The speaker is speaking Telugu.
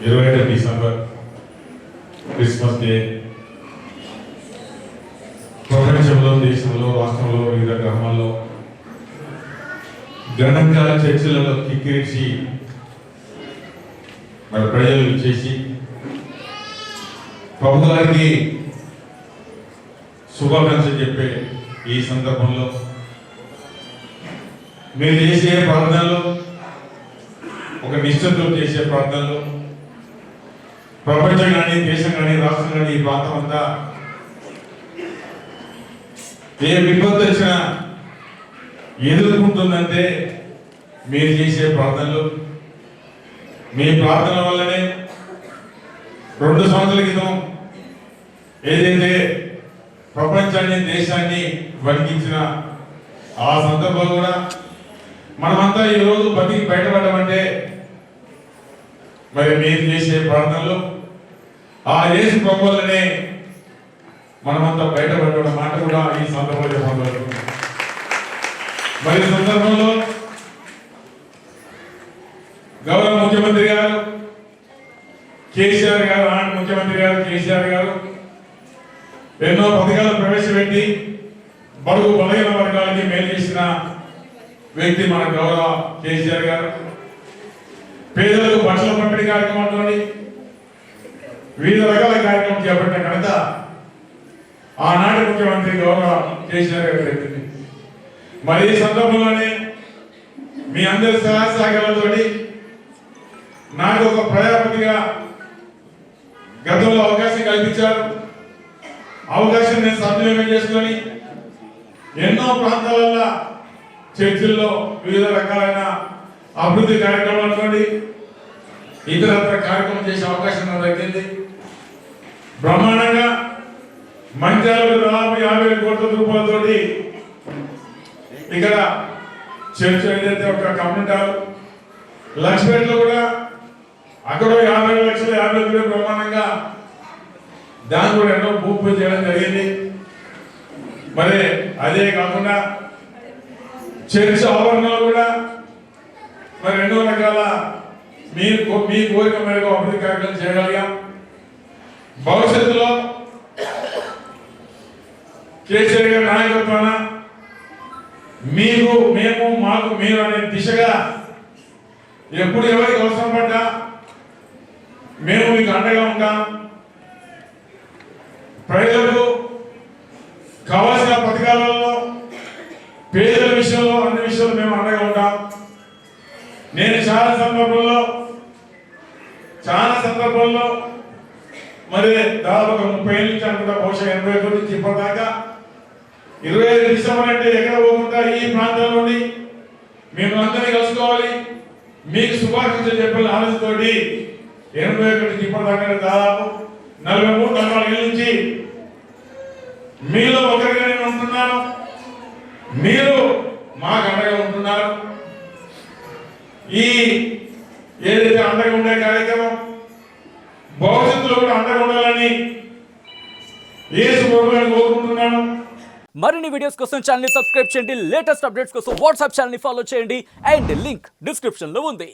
20 డిసెంబర్ క్రిస్మస్ డే ప్రపంచంలో, దేశంలో, రాష్ట్రంలో, వివిధ గ్రామాల్లో ఘనంగా చర్చిలలో కిక్కిరిచి మరి ప్రజలు చేసి ప్రభు గారికి శుభాకాంక్షలు చెప్పే ఈ సందర్భంలో మీరు చేసే ప్రార్థనలు, ఒక నిష్ఠతో చేసే ప్రార్థనలు ప్రపంచం కానీ, దేశం కానీ, రాష్ట్రం కానీ, ఈ ప్రాంతం అంతా ఏ విపత్తు వచ్చినా ఎదుర్కొంటుందంటే మీరు చేసే ప్రార్థనలు. మీ ప్రార్థన వల్లనే 2 సంవత్సరాల క్రితం ఏదైతే ప్రపంచాన్ని, దేశాన్ని వణికించిన ఆ సందర్భంలో కూడా మనమంతా ఈరోజు బతికి బయటపడమంటే మరి మీరు చేసే ప్రార్థనలు, ఆ యేసు ప్రభు వల్లనే మనమంతా బయటపడ్డ మాట కూడా ఈ సందర్భంలో చెప్పగలరు. మరి సందర్భంలో గౌరవ ముఖ్యమంత్రి గారు కేసీఆర్ గారు, ఆనాటి ముఖ్యమంత్రి గారు కేసీఆర్ గారు ఎన్నో పథకాలు ప్రవేశపెట్టి బడుగు బలహీన వర్గాలకి మేలు చేసిన వ్యక్తి మన గౌరవ కేసీఆర్ గారు. పేదలకు బట్టల పంపిణీ కార్యక్రమంలో వివిధ రకాల కార్యక్రమం చేపట్టిన ఘనత ఆనాటి ముఖ్యమంత్రి గౌరవ కేసీఆర్ గారు పెట్టింది. మరి ఈ సందర్భంలోనే మీ అందరి సహాయ సహకారాలతోటి నాకు ఒక ప్రజాపతిగా గతంలో అవకాశం కల్పించారు. అవకాశం నేను సద్వినియోగం చేసుకొని ఎన్నో ప్రాంతాలలో చర్చిల్లో వివిధ రకాలైన అభివృద్ధి కార్యక్రమాలతోటి ఇతరత్ర కార్యక్రమం చేసే అవకాశం నాకు దక్కింది. బ్రహ్మాండంగా మంత్రాలకు దాదాపు 50 కోట్ల రూపాయలతోటి ఇక్కడ చర్చ్ ఏదైతే ఒక కమ్యూనిటీ హాల్, లక్ష్మీపేటలో కూడా అక్కడ 50 లక్షల 50 బ్రహ్మాండంగా దాన్ని కూడా ఎన్నో భూమి చేయడం జరిగింది. మరి అదే కాకుండా చర్చ్ ఆవరణలో కూడా మరి ఎన్నో రకాల మీ కోరిక మేరకు అభివృద్ధి కార్యక్రమం చేయగలిగాం. భవిష్యత్తులో కేసీఆర్ గారి నాయకత్వాన మీకు, మేము, మాకు, మీరు అనే దిశగా ఎప్పుడు ఎవరికి అవసరం పడ్డా మేము మీకు అండగా ఉంటాం. ప్రజలకు కావాల్సిన పథకాలలో, పేదల విషయంలో, అన్ని విషయాలు మేము అండగా ఉంటాం. నేను చాలా సందర్భంలో మరి దాదాపు 30 ఏళ్ళ నుంచి అనుకుంటా, బహుశా 80 నుంచి ఇప్పటిదాకా 25 డిసెంబర్ అంటే ఎక్కడ పోకుండా ఈ ప్రాంతం నుండి మేము అందరినీ కలుసుకోవాలి, మీకు శుభాకాంక్షలు చెప్పాలని ఆలోచనతోటి 81 నుంచి ఇప్పటిదాకా దాదాపు 43-44 ఏళ్ళ నుంచి మీలో ఒకరిగా నేను ఉంటున్నాను. మీరు మాకు అండగా ఉంటున్నారు. ఈ ఏదైతే అండగా ఉండే కార్యక్రమం భవిష్యత్తులో కూడా అండగా ఉండాలని యేసు ప్రభువుని కోరుకుంటున్నాను. మరిన్ని వీడియోస్ కోసం ఛానల్ ని సబ్స్క్రైబ్ చేయండి. లేటెస్ట్ అప్డేట్స్ కోసం వాట్సాప్ ఛానల్ ని ఫాలో చేయండి. అండ్ లింక్ డిస్క్రిప్షన్ లో ఉంది.